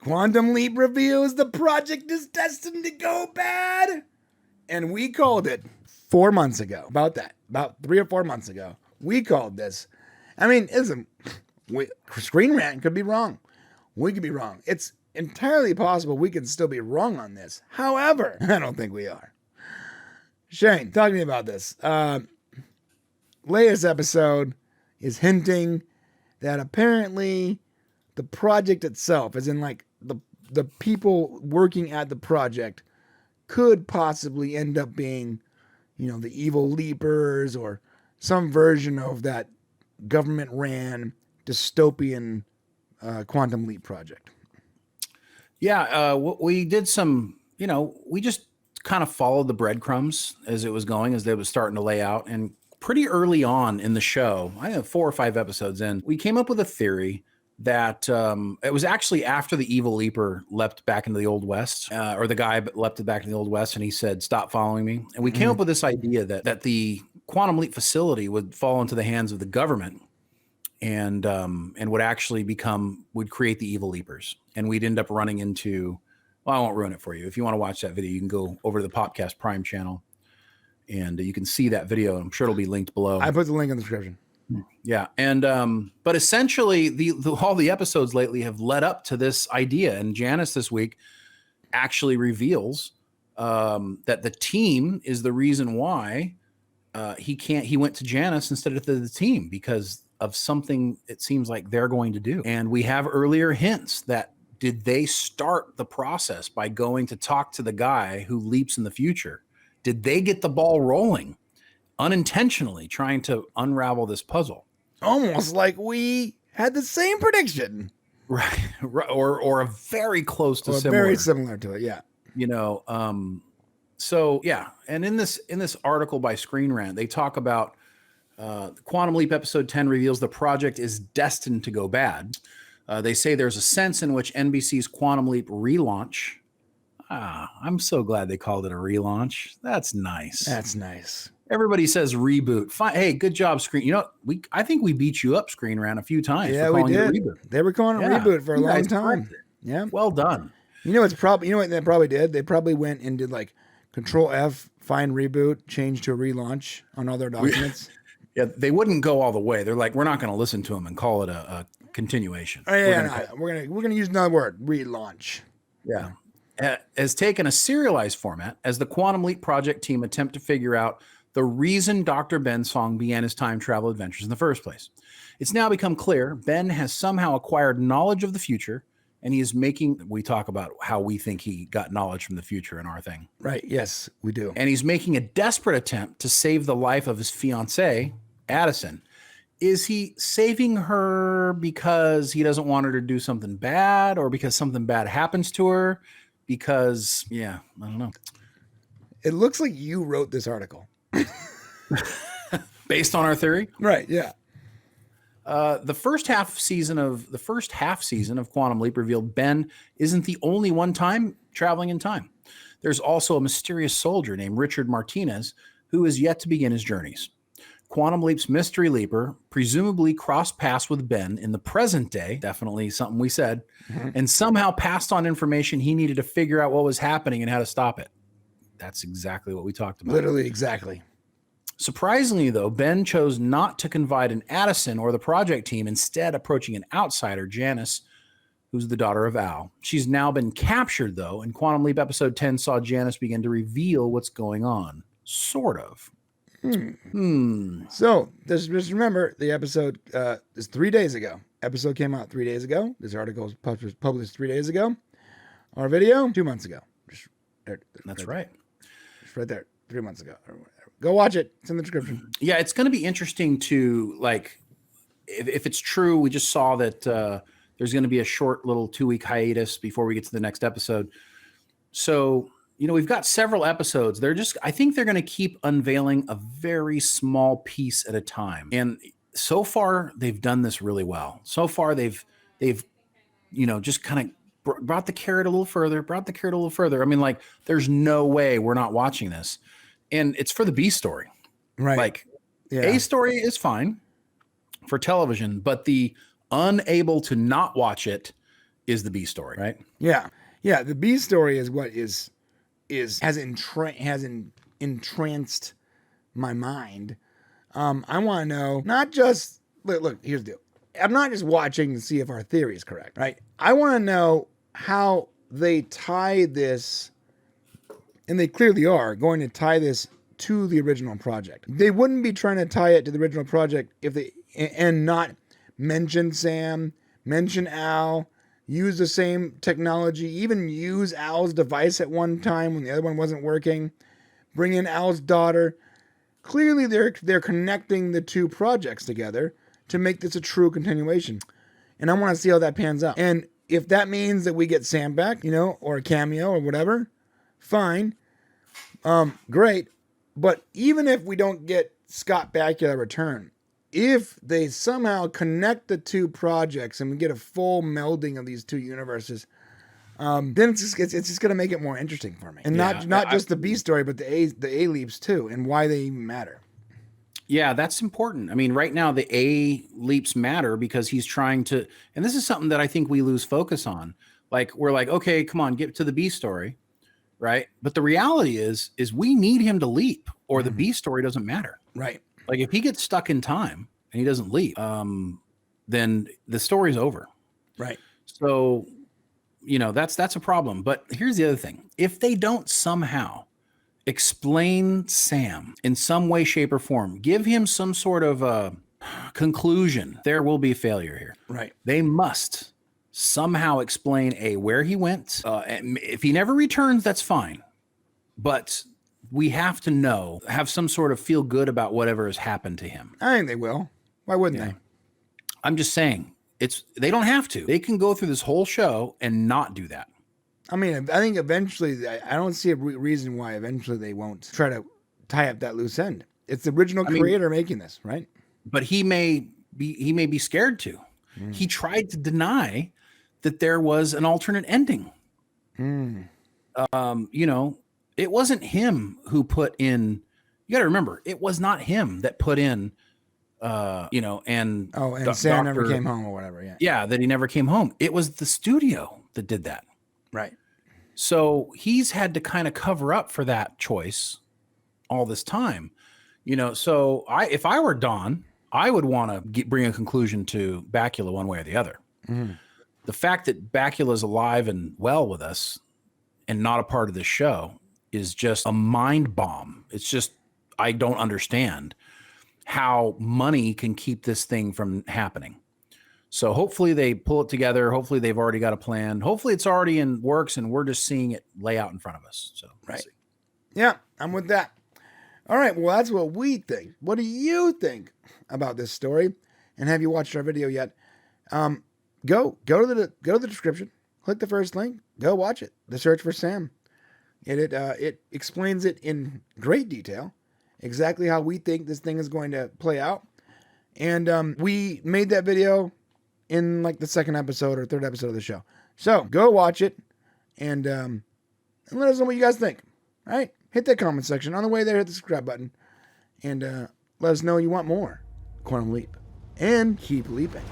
Quantum Leap reveals the project is destined to go bad. And we called it 4 months ago. About 3 or 4 months ago. We called this. I mean, Screen Rant could be wrong. We could be wrong. It's entirely possible we could still be wrong on this. However, I don't think we are. Shane, talk to me about this. Latest episode is hinting that apparently the project itself, as in like the people working at the project, could possibly end up being, the evil leapers or some version of that government-ran dystopian Quantum Leap project. Yeah, we did some, we just kind of followed the breadcrumbs as it was going, as they was starting to lay out. And pretty early on in the show, I think 4 or 5 episodes in, we came up with a theory that it was actually after the evil leaper leapt back into the Old West, or the guy leapt back into the Old West, and he said, "Stop following me." And we came up with this idea that the Quantum Leap facility would fall into the hands of the government, and would actually would create the evil leapers, and we'd end up running into. Well, I won't ruin it for you. If you want to watch that video, you can go over to the Podcast Prime channel, and you can see that video. I'm sure it'll be linked below. I put the link in the description. Yeah. And, but essentially all the episodes lately have led up to this idea. And Janice this week actually reveals, that the team is the reason why, he went to Janice instead of the team because of something it seems like they're going to do. And we have earlier hints that did they start the process by going to talk to the guy who leaps in the future? Did they get the ball rolling? Unintentionally trying to unravel this puzzle. Almost like we had the same prediction. Right. Or a very close to similar. Very similar to it, yeah. So yeah. And in this article by Screen Rant, they talk about Quantum Leap episode 10 reveals the project is destined to go bad. They say there's a sense in which NBC's Quantum Leap relaunch. I'm so glad they called it a relaunch. That's nice. That's nice. Everybody says reboot. Fine. Hey, good job, Screen. I think we beat you up, Screen Rant, a few times. Yeah, for we did. It reboot. They were calling it reboot for a long time. Yeah. Well done. You know what they probably did? They probably went and did like Control F, find reboot, change to a relaunch on all their documents. Yeah, they wouldn't go all the way. They're like, we're not going to listen to them and call it a continuation. Oh, yeah, we're gonna use another word, relaunch. Yeah. Has taken a serialized format as the Quantum Leap project team attempt to figure out the reason Dr. Ben Song began his time travel adventures in the first place. It's now become clear Ben has somehow acquired knowledge of the future, and he is we talk about how we think he got knowledge from the future in our thing. Right, yes, we do. And he's making a desperate attempt to save the life of his fiancée, Addison. Is he saving her because he doesn't want her to do something bad, or because something bad happens to her? Because, I don't know. It looks like you wrote this article. Based on our theory? Right, yeah. The first half season of Quantum Leap revealed Ben isn't the only one traveling in time. There's also a mysterious soldier named Richard Martinez who is yet to begin his journeys. Quantum Leap's mystery leaper presumably crossed paths with Ben in the present day, definitely something we said, and somehow passed on information he needed to figure out what was happening and how to stop it. That's exactly what we talked about. Literally, exactly. Surprisingly, though, Ben chose not to confide in Addison or the project team, instead approaching an outsider, Janice, who's the daughter of Al. She's now been captured, though, and Quantum Leap episode 10 saw Janice begin to reveal what's going on. Sort of. So, just remember, the episode is 3 days ago. Episode came out 3 days ago. This article was published 3 days ago. Our video, 2 months ago. That's right. It's right there, 3 months ago. Go watch it. It's in the description. Yeah, it's going to be interesting to, like, if it's true, we just saw that there's going to be a short little 2-week hiatus before we get to the next episode. So, we've got several episodes. I think they're going to keep unveiling a very small piece at a time. And so far, they've done this really well. So far, they've just kind of brought the carrot a little further. I mean, like, there's no way we're not watching this. And it's for the B story. Right. Like, A story is fine for television, but the unable to not watch it is the B story, right? Yeah. Yeah. The B story is what has entranced my mind. I want to know, not just, look, here's the deal. I'm not just watching to see if our theory is correct, right? I want to know how they tie this, and they clearly are going to tie this to the original project. They wouldn't be trying to tie it to the original project and not mention Sam, mention Al, use the same technology, even use Al's device at one time when the other one wasn't working, bring in Al's daughter. Clearly, they're connecting the two projects together to make this a true continuation. And I want to see how that pans out. And if that means that we get Sam back, or a cameo or whatever, fine. Great. But even if we don't get Scott Bakula return, if they somehow connect the two projects and we get a full melding of these two universes, then it's just going to make it more interesting for me. And not just the B story, but the A leaps too, and why they even matter. Yeah, that's important. I mean, right now the A leaps matter because he's trying to, and this is something that I think we lose focus on. Like, we're like, okay, come on, get to the B story, right? But the reality is we need him to leap, or the B story doesn't matter. Right. Like, if he gets stuck in time and he doesn't leap, then the story's over. Right. So, that's a problem. But here's the other thing. If they don't somehow explain Sam in some way, shape, or form, give him some sort of conclusion, there will be failure here. Right. They must somehow explain where he went. And if he never returns, that's fine. But we have to have some sort of feel good about whatever has happened to him. I think they will. Why wouldn't they? I'm just saying, they don't have to. They can go through this whole show and not do that. I mean, I think eventually, I don't see a reason why eventually they won't try to tie up that loose end. It's the original creator making this, right? But he may be scared to. He tried to deny that there was an alternate ending. It wasn't him who put in. You got to remember, it was not him that put in. And Sam never came home or whatever. Yeah, that he never came home. It was the studio that did that. Right. So he's had to kind of cover up for that choice all this time, So if I were Don, I would want to bring a conclusion to Bakula one way or the other. The fact that Bakula is alive and well with us and not a part of this show is just a mind bomb. It's just, I don't understand how money can keep this thing from happening. So hopefully they pull it together. Hopefully they've already got a plan. Hopefully it's already in works and we're just seeing it lay out in front of us. So right. Yeah, I'm with that. All right. Well, that's what we think. What do you think about this story? And have you watched our video yet? Go to the description, click the first link, go watch it. The Search for Sam. It explains it in great detail, exactly how we think this thing is going to play out. And we made that video in like the second episode or third episode of the show. So go watch it and let us know what you guys think. All right. Hit that comment section. On the way there, hit the subscribe button. And let us know you want more Quantum Leap. And keep leaping.